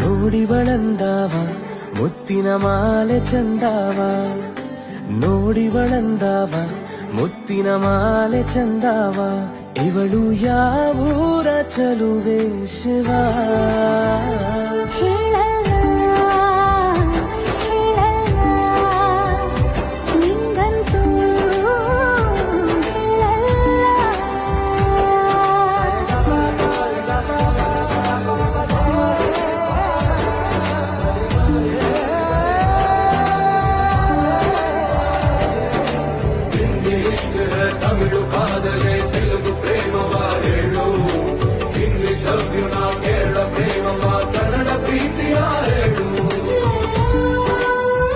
ನೋಡಿ ಬಳಂದಾವ ಮುತ್ತಿನ ಮಾಲೆ ಚಂದಾವ, ನೋಡಿ ಬಳಂದಾವ ಮುತ್ತಿನ ಮಾಲೆ ಚಂದಾವ. ಇವಳು ಯಾವೂರ ಚಲುವೆ ಶಿವ.